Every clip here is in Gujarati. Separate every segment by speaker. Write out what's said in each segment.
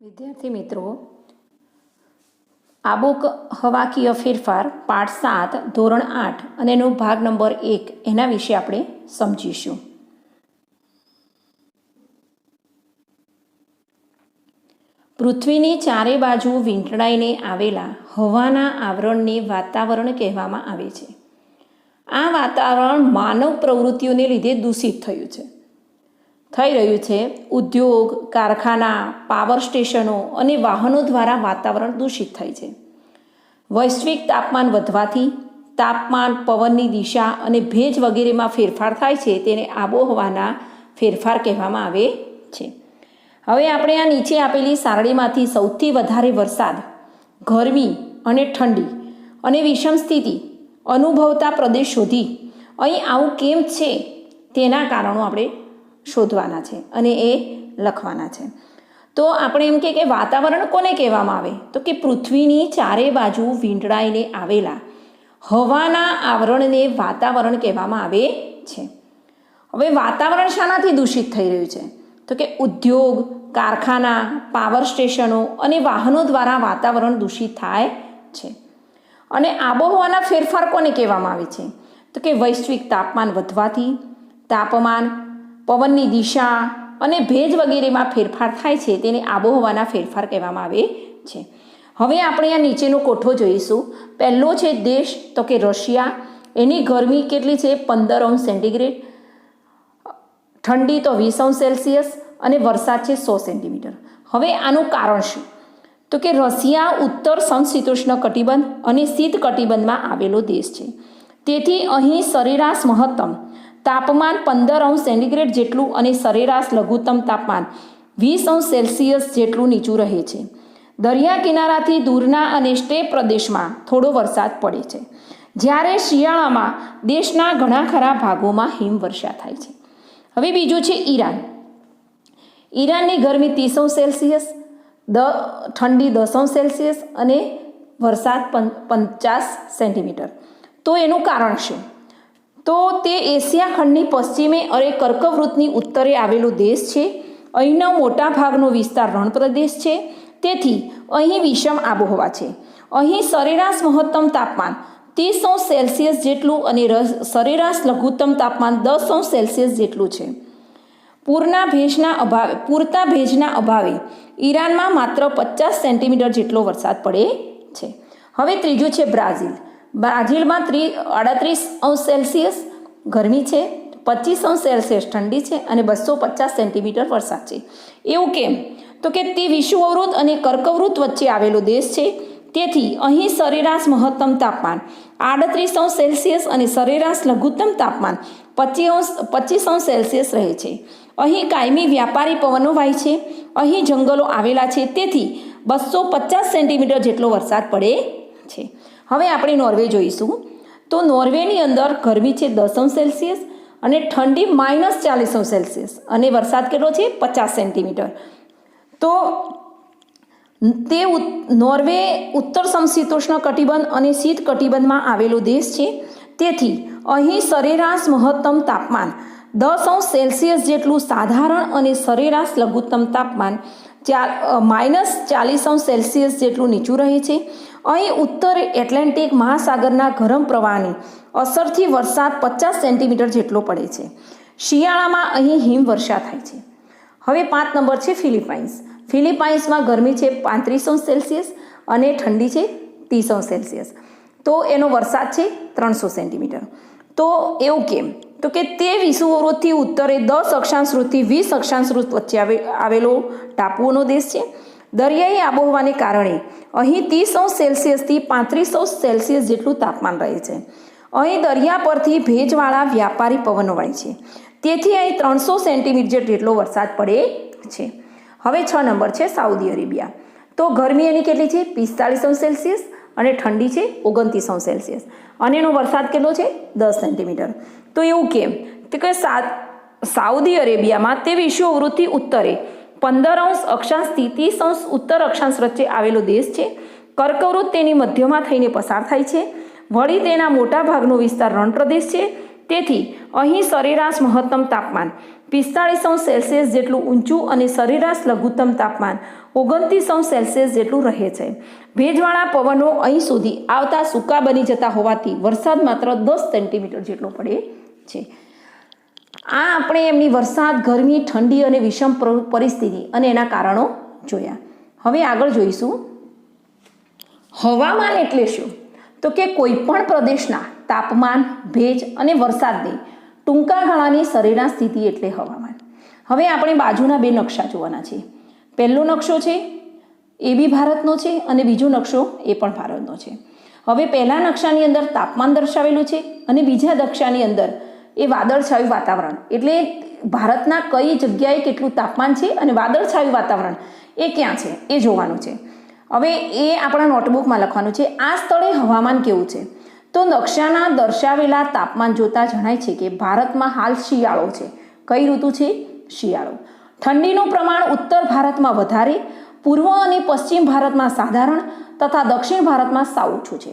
Speaker 1: વિદ્યાર્થી મિત્રો, આબોહવાકીય ફેરફાર પાઠ 7 ધોરણ 8 અને એનો ભાગ નંબર 1 એના વિશે આપણે સમજીશું. પૃથ્વીની ચારે બાજુ વીંટળાઈને આવેલા હવાના આવરણને વાતાવરણ કહેવામાં આવે છે. આ વાતાવરણ માનવ પ્રવૃત્તિઓને લીધે દૂષિત થઈ રહ્યું છે. ઉદ્યોગ, કારખાના, પાવર સ્ટેશનો અને વાહનો દ્વારા વાતાવરણ દૂષિત થાય છે. વૈશ્વિક તાપમાન વધવાથી તાપમાન, પવનની દિશા અને ભેજ વગેરેમાં ફેરફાર થાય છે. તેને આબોહવાના ફેરફાર કહેવામાં આવે છે. હવે આપણે આ નીચે આપેલી સારણીમાંથી સૌથી વધારે વરસાદ, ગરમી અને ઠંડી અને વિષમ સ્થિતિ અનુભવતા પ્રદેશ શોધી અહીં આવું કેમ છે તેના કારણો આપણે શોધવાના છે અને એ લખવાના છે. તો આપણે એમ કે વાતાવરણ કોને કહેવામાં આવે? તો કે પૃથ્વીની ચારે બાજુ વીંટળાઈને આવેલા હવાના આવરણને વાતાવરણ કહેવામાં આવે છે. હવે વાતાવરણ શાનાથી દૂષિત થઈ રહ્યું છે? તો કે ઉદ્યોગ, કારખાના, પાવર સ્ટેશનો અને વાહનો દ્વારા વાતાવરણ દૂષિત થાય છે. અને આબોહવાના ફેરફાર કોને કહેવામાં આવે છે? તો કે વૈશ્વિક તાપમાન વધવાથી તાપમાન, પવનની દિશા અને ભેજ વગેરેમાં ફેરફાર થાય છે. તેને આબોહવાના ફેરફાર કહેવામાં આવે છે. હવે આપણે આ નીચેનો કોઠો જોઈશું. પહેલો છે દેશ, તો કે રશિયા. એની ગરમી કેટલી છે? 15 સેન્ટીગ્રેડ. ઠંડી તો 20 અને વરસાદ છે 100 સેન્ટીમીટર. હવે આનું કારણ શું? તો કે રશિયા ઉત્તર સમશીતોષ્ણ કટિબંધ અને શીત કટિબંધમાં આવેલો દેશ છે. તેથી અહીં સરેરાશ મહત્તમ તાપમાન 15 સેન્ટીગ્રેડ જેટલું અને સરેરાશ લઘુત્તમ તાપમાન 20 જેટલું નીચું રહે છે. દરિયા કિનારાથી દૂરના અને સ્ટેપ પ્રદેશમાં થોડો વરસાદ પડે છે. જ્યારે શિયાળામાં દેશના ઘણા ખરા ભાગોમાં હિમવર્ષા થાય છે. હવે બીજું છે ઈરાન. ઈરાનની ગરમી 30 ઠંડી 10 અને વરસાદ 50 સેન્ટીમીટર. તો એનું કારણ શું? તો તે એશિયા ખંડની પશ્ચિમે અને કર્કવૃતની ઉત્તરે આવેલો દેશ છે. અહીંનો મોટા ભાગનો વિસ્તાર રણ પ્રદેશ છે. તેથી અહીં વિષમ આબોહવા છે. અહીં સરેરાશ મહત્તમ તાપમાન 30 જેટલું અને સરેરાશ લઘુત્તમ તાપમાન 10 જેટલું છે. પૂરતા ભેજના અભાવે ઈરાનમાં માત્ર 50 સેન્ટીમીટર જેટલો વરસાદ પડે છે. હવે ત્રીજું છે બ્રાઝિલ. બ્રાઝિલમાં 38 ગરમી છે, 25 ઠંડી છે અને 250 સેન્ટીમીટર વરસાદ છે. એવું કેમ? તો કે તે વિષુવવૃત્ત અને કર્કવૃત્ત વચ્ચે આવેલો દેશ છે. તેથી અહીં સરેરાશ મહત્તમ તાપમાન 38 અને સરેરાશ લઘુત્તમ તાપમાન 25 રહે છે. અહીં કાયમી વ્યાપારી પવનો વાય છે. અહીં જંગલો આવેલા છે. તેથી 250 સેન્ટીમીટર જેટલો વરસાદ પડે છે. હવે આપણે નોર્વે જોઈશું. તો નોર્વેની અંદર ગરમી છે 10 અને ઠંડી -40 અને વરસાદ કેટલો છે? 50 સેન્ટીમીટર. તો તે નોર્વે ઉત્તર સમશીતોષ્ણ કટિબંધ અને શીત કટિબંધમાં આવેલો દેશ છે. તેથી અહીં સરેરાશ મહત્તમ તાપમાન 10 જેટલું સાધારણ અને સરેરાશ લઘુત્તમ તાપમાન -40 જેટલું નીચું રહે છે. અહીં ઉત્તર એટલાન્ટિક મહાસાગરના ગરમ પ્રવાહની અસરથી વરસાદ 50 સેન્ટીમીટર જેટલો પડે છે. શિયાળામાં અહીં હિમવર્ષા થાય છે. હવે 5 નંબર છે ફિલિપાઇન્સ. ફિલિપાઇન્સમાં ગરમી છે 35 અને ઠંડી છે 30. તો એનો વરસાદ છે 300 સેન્ટીમીટર. તો એવું કેમ? તો કે તે વિષુવવૃત્તથી ઉત્તરે 10 અક્ષાંશથી 20 અક્ષાંશવૃત્ત વચ્ચે આવેલો ટાપુઓનો દેશ છે. દરિયાઈ આબોહવાને કારણે અહીં 30 થી 35 જેટલું તાપમાન રહે છે. અહીં દરિયા પરથી ભેજવાળા વ્યાપારી પવનો વાય છે. તેથી અહીં 300 સેન્ટીમીટર જેટલો વરસાદ પડે છે. હવે 6 નંબર છે સાઉદી અરેબિયા. તો ગરમી એની કેટલી છે? 45 અને ઠંડી છે 29 અને એનો વરસાદ કેટલો છે? 10 સેન્ટીમીટર. તો એવું કેમ? તો કે સાઉદી અરેબિયામાં તે વિષુવવૃત્તથી ઉત્તરે 15 અક્ષાંશથી 30 ઉત્તર અક્ષાંશ વચ્ચે આવેલો દેશ છે. કર્કવૃત્ત તેની મધ્યમાં થઈને પસાર થાય છે. વળી તેના મોટા ભાગનો વિસ્તાર રણ પ્રદેશ છે. તેથી અહીં સરેરાશ મહત્તમ તાપમાન 45°C જેટલું ઊંચું અને સરેરાશ લઘુત્તમ તાપમાન 29°C જેટલું રહે છે. ભેજવાળા પવનો અહીં સુધી આવતા સૂકા બની જતા હોવાથી વરસાદ માત્ર 10 સેન્ટીમીટર જેટલો પડે છે. આ આપણે એમની વરસાદ, ગરમી, ઠંડી અને વિષમ પરિસ્થિતિ અને એના કારણો જોયા. હવે આગળ જોઈશું હવામાન એટલે શું. તો કે કોઈ પણ પ્રદેશના તાપમાન, ભેજ અને વરસાદની ટૂંકા ગાળાની સરેરાશ સ્થિતિ એટલે હવામાન. હવે આપણે બાજુના બે નકશા જોવાના છે. પહેલો નકશો છે એ બી ભારતનો છે અને બીજો નકશો એ પણ ભારતનો છે. હવે પહેલા નકશાની અંદર તાપમાન દર્શાવેલું છે અને બીજા નકશાની અંદર એ વાદળછાયું વાતાવરણ, એટલે ભારતના કઈ જગ્યાએ કેટલું તાપમાન છે અને વાદળછાયું વાતાવરણ એ ક્યાં છે એ જોવાનું છે. હવે એ આપણા નોટબુકમાં લખવાનું છે. આ સ્થળે હવામાન કેવું છે. તો નકશાના દર્શાવેલા તાપમાન જોતા જણાય છે કે ભારતમાં હાલ શિયાળો છે. કઈ ઋતુ છે? શિયાળો. ઠંડીનું પ્રમાણ ઉત્તર ભારતમાં વધારે, પૂર્વ અને પશ્ચિમ ભારતમાં સાધારણ તથા દક્ષિણ ભારતમાં સાવ ઓછું છે.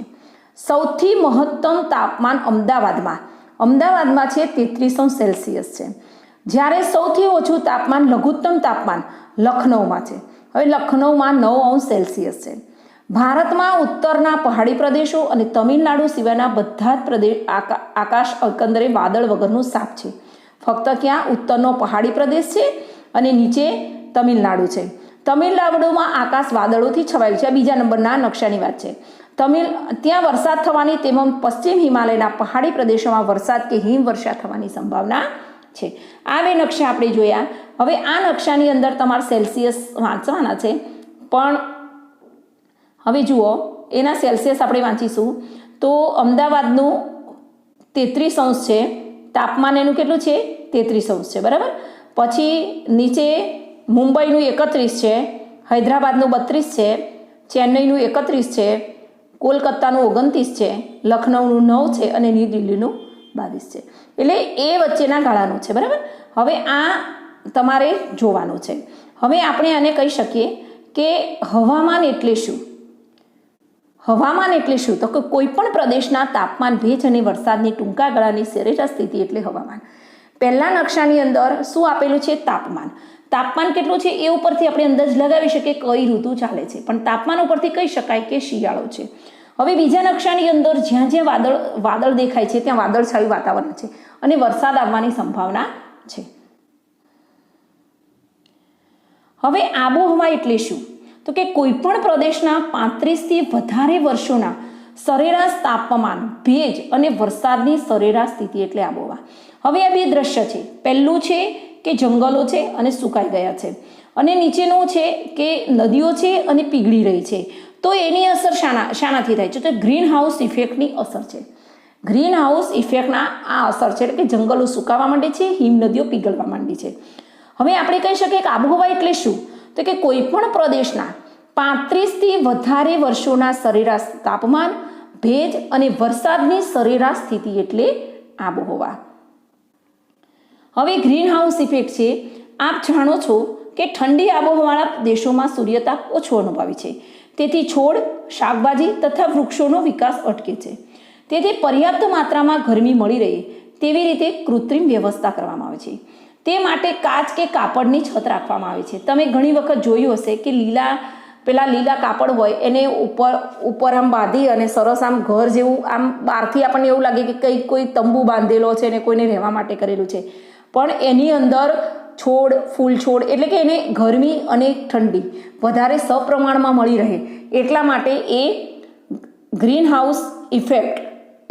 Speaker 1: સૌથી મહત્તમ તાપમાન અમદાવાદમાં છે 33°C છે. જ્યારે સૌથી ઓછું તાપમાન, લઘુત્તમ તાપમાન લખનૌમાં છે. હવે લખનૌમાં 9°C છે. ભારતમાં ઉત્તરના પહાડી પ્રદેશો અને તમિલનાડુ સિવાયના બધા જ પ્રદેશ આકાશ એકંદરે વાદળ વગરનું સાફ છે. ફક્ત ક્યાં? ઉત્તરનો પહાડી પ્રદેશ છે અને નીચે તમિલનાડુ છે. તમિલનાડુમાં આકાશ વાદળોથી છવાયેલું છે. બીજા નંબરના નકશાની વાત છે. ત્યાં વરસાદ થવાની તેમજ પશ્ચિમ હિમાલયના પહાડી પ્રદેશોમાં વરસાદ કે હિમવર્ષા થવાની સંભાવના છે. આ બે નકશા આપણે જોયા. હવે આ નકશાની અંદર તમારે સેલ્સિયસ વાંચવાના છે, પણ હવે જુઓ એના સેલ્સિયસ આપણે વાંચીશું તો અમદાવાદનું 33° છે, તાપમાન એનું કેટલું છે? 33° છે, બરાબર. પછી નીચે મુંબઈનું 31 છે, હૈદરાબાદનું 32 છે, ચેન્નઈનું 31 છે, કોલકાતાનું 29 છે, લખનૌનું 9 છે અને ન્યૂ દિલ્હીનું 22 છે. એટલે એ વચ્ચેના ગાળાનું છે, બરાબર. હવે આ તમારે જોવાનું છે. હવે આપણે આને કહી શકીએ કે હવામાન એટલે શું. હવામાન એટલે શું? તો કે કોઈ પણ પ્રદેશના તાપમાન, ભેજ અને વરસાદની ટૂંકા ગાળાની સરેરાશ સ્થિતિ એટલે હવામાન. પહેલા નકશાની અંદર શું આપેલું છે? તાપમાન. તાપમાન કેટલું છે એ ઉપરથી આપણે અંદાજ લગાવી શકીએ કઈ ઋતુ ચાલે છે, પણ તાપમાન ઉપરથી કહી શકાય કે શિયાળો છે. હવે બીજા નકશાની અંદર જ્યાં જ્યાં વાદળ દેખાય છે ત્યાં વાદળછાયું વાતાવરણ છે અને વરસાદ આવવાની સંભાવના છે. હવે આબોહવા એટલે શું? તો કે કોઈ પણ પ્રદેશના 35થી વધારે વર્ષોના સરેરાશ તાપમાન, ભેજ અને વરસાદની સરેરાશ સ્થિતિ એટલે આબોહવા. હવે આ બે દ્રશ્ય છે. પહેલું છે કે જંગલો છે અને સુકાઈ ગયા છે, અને નીચેનું છે કે નદીઓ છે અને પીગળી રહી છે. તો એની અસર શાનાથી થાય છે? તો ગ્રીન હાઉસ ઇફેક્ટની અસર છે. ગ્રીન હાઉસ ઇફેક્ટના આ અસર છે, એટલે કે જંગલો સુકાવા માંડે છે, હિમ નદીઓ પીગળવા માંડી છે. હવે આપણે કહી શકીએ કે આબોહવા એટલે શું? તો કે કોઈ પણ પ્રદેશના 35થી વધારે વર્ષોના સરેરાશ તાપમાન, ભેજ અને વરસાદની સરેરાશ સ્થિતિ એટલે આબોહવા. હવે ગ્રીન હાઉસ ઇફેક્ટ છે. આપ જાણો છો કે ઠંડી આબોહવાવાળા દેશોમાં સૂર્યતાપ ઓછો અનુભવાય છે. તેથી છોડ, શાકભાજી તથા વૃક્ષોનો વિકાસ અટકે છે. તેથી પર્યાપ્ત માત્રામાં ગરમી મળી રહે તેવી રીતે કૃત્રિમ વ્યવસ્થા કરવામાં આવે છે. તે માટે કાચ કે કાપડની છત રાખવામાં આવે છે. તમે ઘણી વખત જોયું હશે કે લીલા કાપડ હોય એને ઉપર આમ બાંધી અને સરસ આમ ઘર જેવું, આમ બહારથી આપણને એવું લાગે કે કોઈ તંબુ બાંધેલો છે ને કોઈને રહેવા માટે કરેલું છે, પણ એની અંદર છોડ, ફૂલ છોડ, એટલે કે એને ગરમી અને ઠંડી વધારે સપ્રમાણમાં મળી રહે એટલા માટે એ ગ્રીન હાઉસ ઇફેક્ટ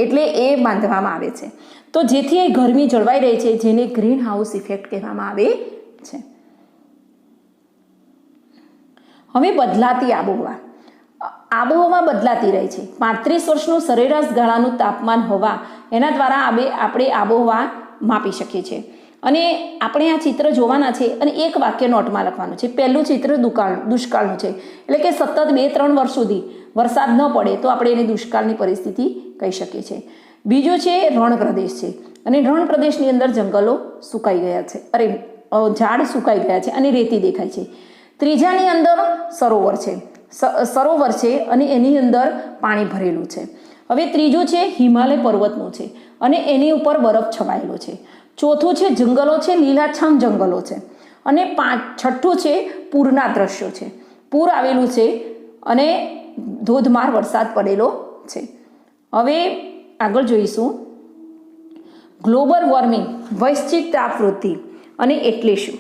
Speaker 1: એટલે એ બાંધવામાં આવે છે. તો જેથી એ ગરમી જળવાઈ રહે છે, જેને ગ્રીન હાઉસ ઇફેક્ટ કહેવામાં આવે છે. હવે બદલાતી આબોહવા. આબોહવા બદલાતી રહે છે. 35 વર્ષનું સરેરાશ ગાળાનું તાપમાન હવા, એના દ્વારા આપણે આબોહવા માપી શકીએ છીએ. અને આપણે આ ચિત્ર જોવાના છે અને એક વાક્ય નોટમાં લખવાનું છે. પહેલું ચિત્ર દુષ્કાળનું છે, એટલે કે સતત 2-3 વર્ષ સુધી વરસાદ ન પડે તો આપણે એને દુષ્કાળની પરિસ્થિતિ કહી શકીએ છીએ. બીજું છે રણ પ્રદેશ છે, અને રણ પ્રદેશની અંદર જંગલો સુકાઈ ગયા છે, ઝાડ સુકાઈ ગયા છે અને રેતી દેખાય છે. ત્રીજાની અંદર સરોવર છે અને એની અંદર પાણી ભરેલું છે. હવે ત્રીજું છે હિમાલય પર્વતનું છે અને એની ઉપર બરફ છવાયેલો છે. ચોથું છે જંગલો છે, લીલાછમ જંગલો છે. અને છઠ્ઠું છે પૂરના દ્રશ્યો છે. પૂર આવેલું છે અને ધોધમાર વરસાદ પડેલો છે. હવે આગળ જોઈશું ગ્લોબલ વોર્મિંગ, વૈશ્વિક તાપવૃદ્ધિ અને એટલે શું?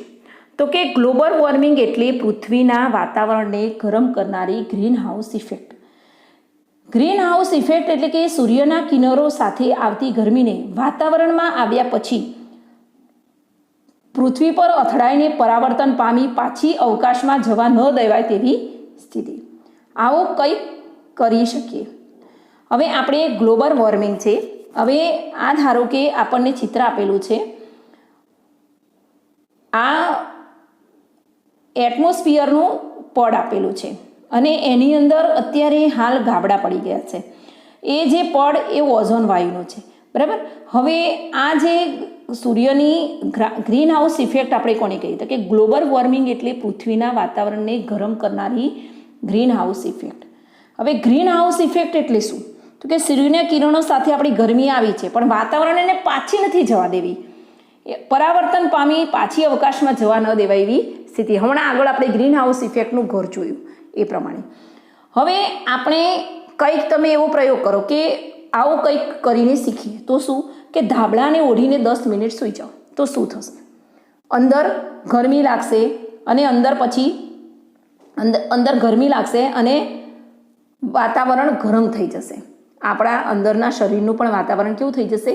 Speaker 1: તો કે ગ્લોબલ વોર્મિંગ એટલે પૃથ્વીના વાતાવરણને ગરમ કરનારી green house effect. Green house effect એટલે કે સૂર્યના કિરણો સાથે આવતી ગરમીને વાતાવરણમાં આવ્યા પછી પૃથ્વી પર અથડાઈને પરાવર્તન પામી પાછી અવકાશમાં જવા ન દેવાય તેવી સ્થિતિ. આવું કંઈક કરી શકીએ. હવે આપણે ગ્લોબલ વોર્મિંગ છે. હવે આ ધારો કે આપણને ચિત્ર આપેલું છે. આ એટમોસ્ફિયરનું પડ આપેલું છે અને એની અંદર અત્યારે હાલ ગાબડા પડી ગયા છે. એ જે પડ એ ઓઝોન વાયુનું છે, બરાબર. હવે આ જે સૂર્યની ગ્રીન હાઉસ ઇફેક્ટ આપણે કોને કહીએ તો કે ગ્લોબલ વોર્મિંગ એટલે પૃથ્વીના વાતાવરણને ગરમ કરનારી ગ્રીન હાઉસ ઇફેક્ટ. હવે ગ્રીન હાઉસ ઇફેક્ટ એટલે શું? તો કે સૂર્યના કિરણો સાથે આપણી ગરમી આવી છે પણ વાતાવરણ એને પાછી નથી જવા દેવી, પરાવર્તન પામી પાછી અવકાશમાં જવા ન દેવાય એવી સ્થિતિ. હમણાં આગળ આપણે ગ્રીન હાઉસ ઇફેક્ટનું ઘર જોયું એ પ્રમાણે. હવે આપણે કંઈક તમે એવો પ્રયોગ કરો કે આવું કંઈક કરીને શીખીએ તો શું કે ધાબળાને ઓઢીને 10 મિનિટ સૂઈ જાઓ તો શું થશે? અંદર ગરમી લાગશે અને અંદર ગરમી લાગશે અને વાતાવરણ ગરમ થઈ જશે. આપણા અંદરના શરીરનું પણ વાતાવરણ કેવું થઈ જશે?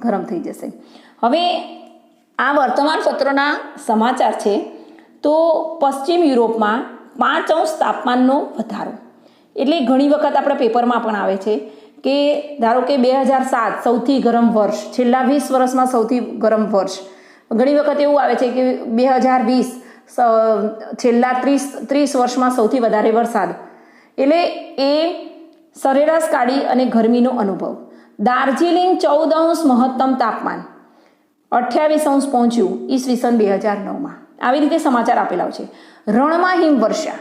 Speaker 1: ગરમ થઈ જશે. હવે આ વર્તમાન પત્રના સમાચાર છે. તો પશ્ચિમ યુરોપમાં 5 તાપમાનનો વધારો. એટલે ઘણી વખત આપણા પેપરમાં પણ આવે છે કે ધારો કે 2007 સૌથી ગરમ વર્ષ, છેલ્લા 20 વર્ષમાં સૌથી ગરમ વર્ષ. ઘણી વખત એવું આવે છે કે 2020 છેલ્લા 30 વર્ષમાં સૌથી વધારે વરસાદ. એટલે એ સરેરાશ કાઢી અને ગરમીનો અનુભવ. દાર્જિલિંગ 14 મહત્તમ તાપમાન 28 પહોંચ્યું ઈસવીસન 2009માં. આવી રીતે સમાચાર આપેલા છે. રણમાં હિમવર્ષા.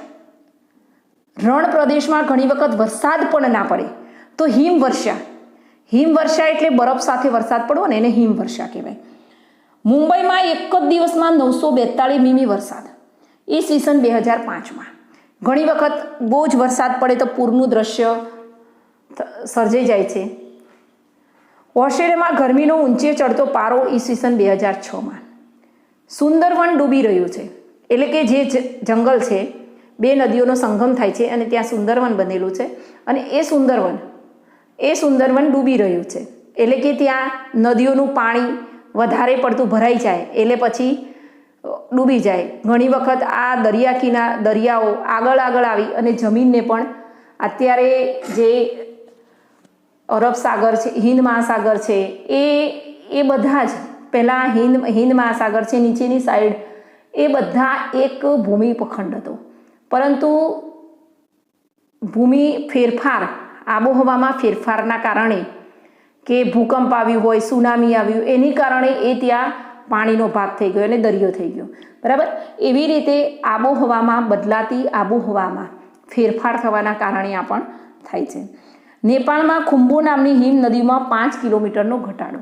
Speaker 1: રણ પ્રદેશમાં ઘણી વખત વરસાદ પણ ના પડે તો હિમવર્ષા. હિમવર્ષા એટલે બરફ સાથે વરસાદ પડવો ને એને હિમવર્ષા કહેવાય. મુંબઈમાં એક જ દિવસમાં 942 મીમી વરસાદ ઈસવીસન 2005માં. ઘણી વખત બહુ જ વરસાદ પડે તો પૂરનું દ્રશ્ય સર્જાઈ જાય છે. ઓસ્ટ્રેલિયામાં ગરમીનો ઊંચે ચડતો પારો ઈસવીસન 2006માં. સુંદરવન ડૂબી રહ્યું છે. એટલે કે જે જંગલ છે, 2 નદીઓનો સંગમ થાય છે અને ત્યાં સુંદરવન બનેલું છે અને એ સુંદરવન ડૂબી રહ્યું છે. એટલે કે ત્યાં નદીઓનું પાણી વધારે પડતું ભરાઈ જાય એટલે પછી ડૂબી જાય. ઘણી વખત આ દરિયાઓ આગળ આવી અને જમીનને પણ અત્યારે જે અરબ સાગર છે, હિન્દ મહાસાગર છે, એ બધા જ પહેલાં હિન્દ મહાસાગર છે નીચેની સાઈડ, એ બધા એક ભૂમિ ઉપખંડ હતો. પરંતુ આબોહવામાં ફેરફારના કારણે કે ભૂકંપ આવ્યું હોય, સુનામી આવ્યું, એની કારણે એ ત્યાં પાણીનો ભાગ થઈ ગયો અને દરિયો થઈ ગયો, બરાબર. એવી રીતે આબોહવામાં બદલાતી આબોહવામાં ફેરફાર થવાના કારણે આ પણ થાય છે. નેપાળમાં ખુંબુ નામની હિમ નદીમાં 5 કિલોમીટરનો ઘટાડો.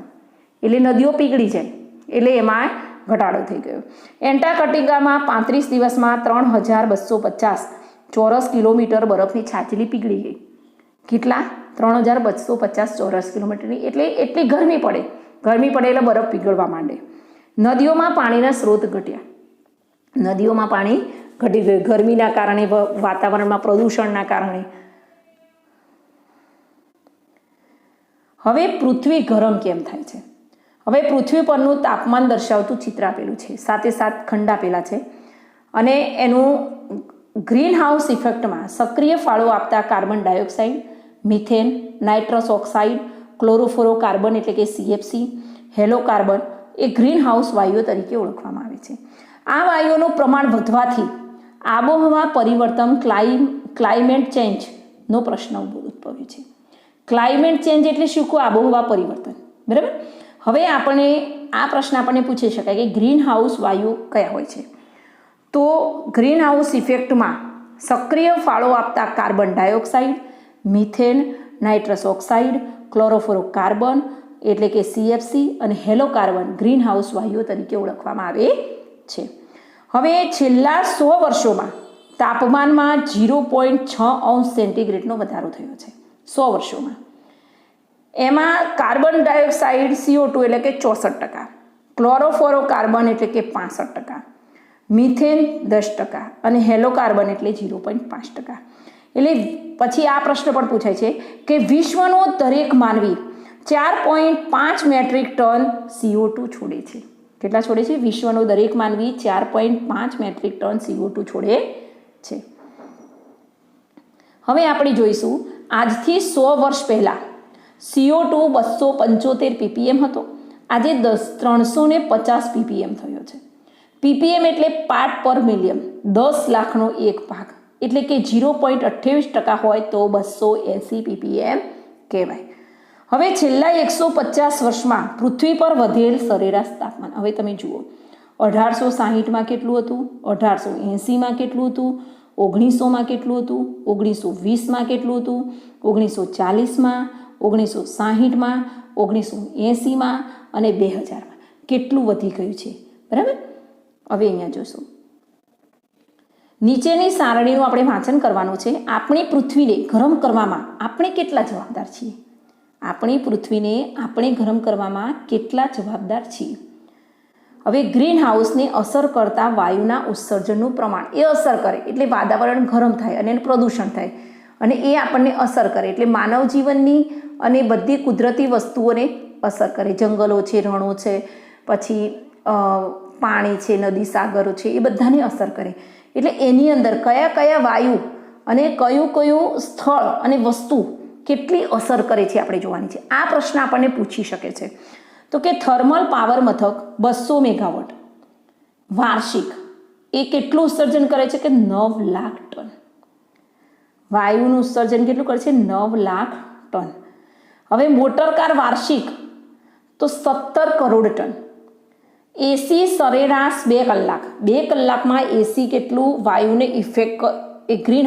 Speaker 1: એટલે નદીઓ પીગળી જાય એટલે એમાં ઘટાડો થઈ ગયો. એન્ટાર્કટિકામાં 35 દિવસમાં 3250 ચોરસ કિલોમીટર બરફની છાચલી પીગળી ગઈ. કેટલા? 3250 ચોરસ કિલોમીટરની. એટલે એટલી ગરમી પડે એટલે બરફ પીગળવા માંડે. નદીઓમાં પાણીના સ્ત્રોત ઘટ્યા. નદીઓમાં પાણી ઘટી ગયું ગરમીના કારણે, વાતાવરણમાં પ્રદૂષણના કારણે. હવે પૃથ્વી ગરમ કેમ થાય છે? હવે પૃથ્વી પરનું તાપમાન દર્શાવતું ચિત્ર આપેલું છે, સાથે ખંડ આપેલા છે અને એનું ગ્રીન હાઉસ ઇફેક્ટમાં સક્રિય ફાળો આપતા carbon dioxide, methane, nitrous oxide, chlorofluorocarbon એટલે કે CFC, હેલોકાર્બન એ ગ્રીન હાઉસ વાયુઓ તરીકે ઓળખવામાં આવે છે. આ વાયુઓનું પ્રમાણ વધવાથી આબોહવા પરિવર્તન, ક્લાઇમેટ ચેન્જનો પ્રશ્ન ઉદ્ભવ્યો છે. ક્લાઇમેટ ચેન્જ એટલે શું? આબોહવા પરિવર્તન, બરાબર. હવે આ પ્રશ્ન આપણને પૂછી શકાય કે ગ્રીન હાઉસ વાયુ કયા હોય છે? તો ગ્રીન હાઉસ ઇફેક્ટમાં સક્રિય ફાળો આપતા carbon dioxide, methane, nitrous oxide, chlorofluorocarbon એટલે કે CFC અને હેલોકાર્બન ગ્રીન હાઉસ વાયુઓ તરીકે ઓળખવામાં આવે છે. હવે છેલ્લા 100 વર્ષોમાં તાપમાનમાં 0.6 સેન્ટીગ્રેડનો વધારો થયો છે 100 વર્ષોમાં. એમાં કાર્બન ડાયોક્સાઇડ CO2 એટલે કે 64%, ક્લોરોફ્લોરોકાર્બન એટલે કે 65%, મિથેન 10% અને હેલોકાર્બન એટલે 0.5%. એટલે પછી આ પ્રશ્ન પણ પૂછાય છે કે વિશ્વનો દરેક માનવી 4.5 મેટ્રિક ટન CO2 છોડે છે. કેટલા છોડે છે? વિશ્વનો દરેક માનવી 4.5 મેટ્રિક ટન CO2 છોડે છે. હવે આપણે જોઈશું આજથી 100 વર્ષ પહેલાં CO2 275 ppm હતો. આજે 350 ppm થયો છે. ppm એટલે પાર્ટ પર મિલિયન, 10 લાખનો એક ભાગ એટલે કે 0.28% હોય તો 280 ppm કહેવાય. હવે છેલ્લા 150 વર્ષમાં પૃથ્વી પર વધેલ સરેરાશ તાપમાન હવે તમે જુઓ. 1860માં કેટલું હતું, 1880માં કેટલું હતું, 1900માં કેટલું હતું, 1920માં કેટલું હતું, 1940માં, 1960માં, 1980માં અને 2000માં કેટલું વધી ગયું છે. બરાબર. હવે અહીંયા જોશું. નીચેની સારણીનું આપણે વાંચન કરવાનું છે. આપણી પૃથ્વીને ગરમ કરવામાં આપણે કેટલા જવાબદાર છીએ? આપણી પૃથ્વીને આપણે ગરમ કરવામાં કેટલા જવાબદાર છીએ? હવે ગ્રીન હાઉસને અસર કરતા વાયુના ઉત્સર્જનનું પ્રમાણ એ અસર કરે એટલે વાતાવરણ ગરમ થાય અને પ્રદૂષણ થાય અને એ આપણને અસર કરે એટલે માનવ જીવનની અને બધી કુદરતી વસ્તુઓને અસર કરે. જંગલો છે, રણો છે, પછી પાણી છે, નદી સાગરો છે, એ બધાને અસર કરે. એટલે એની અંદર કયા કયા વાયુ અને કયું કયું સ્થળ અને વસ્તુ કેટલી અસર કરે છે આપણે જોવાની છે. આ પ્રશ્ન આપણને પૂછી શકે છે. તો કે થર્મલ પાવર મથક 200 મેગાવોટ વાર્ષિક એ કેટલું ઉત્સર્જન કરે છે કે 9 લાખ ટન. વાયુનું ઉત્સર્જન કેટલું કરે છે? 9 લાખ ટન. હવે મોટર કાર વાર્ષિક તો 17 કરોડ ટન. એસી સરેરાશ 2 કલાક, 2 કલાકમાં એસી કેટલું વાયુને ઇફેક્ટ એ ગ્રીન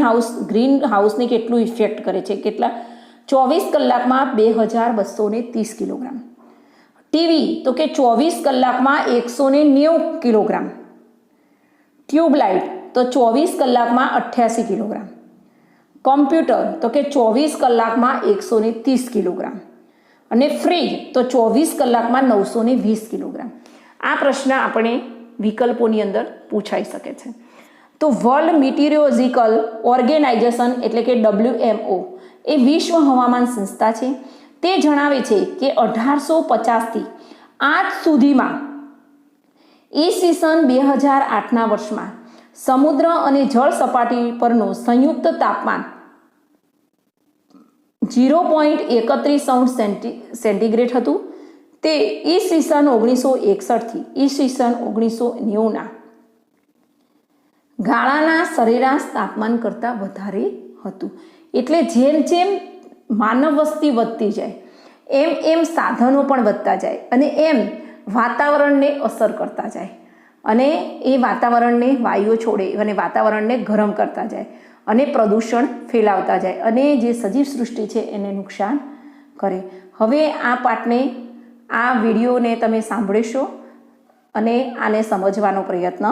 Speaker 1: હાઉસને કેટલું ઇફેક્ટ કરે છે? કેટલા? 24 કલાકમાં 2230 કિલોગ્રામ. ટીવી તો કે 24 કલાકમાં 190 કિલોગ્રામ. ટ્યુબલાઇટ તો 24 કલાકમાં 88 કિલોગ્રામ. કોમ્પ્યુટર તો કે 24 કલાકમાં 130 કિલોગ્રામ. અને ફ્રીજ તો 24 કલાકમાં 920 કિલોગ્રામ. આ પ્રશ્ન આપણે વિકલ્પોની અંદર પૂછાઈ શકે છે. તો વર્લ્ડ મીટીરિયોલોજીકલ ઓર્ગેનાઇઝેશન એટલે કે WMO એ વિશ્વ હવામાન સંસ્થા છે. તે જણાવે છે કે 1850થી આજ સુધીમાં ઈસવીસન 2008ના વર્ષમાં સમુદ્ર અને જળ સપાટી પરનું સંયુક્ત તાપમાન 0.31 સેન્ટીગ્રેડ હતું. તે ઈસવીસન 1961થી ઈસવીસન 1990ના ગાળાના સરેરાશ તાપમાન કરતાં વધારે હતું. એટલે જેમ જેમ માનવ વસ્તી વધતી જાય એમ એમ સાધનો પણ વધતા જાય અને એમ વાતાવરણને અસર કરતા જાય અને એ વાતાવરણને વાયુઓ છોડે અને વાતાવરણને ગરમ કરતા જાય અને પ્રદૂષણ ફેલાવતા જાય અને જે સજીવ સૃષ્ટિ છે એને નુકસાન કરે. હવે આ પાઠને આ વિડીયોને તમે સાંભળશો અને આને સમજવાનો પ્રયત્ન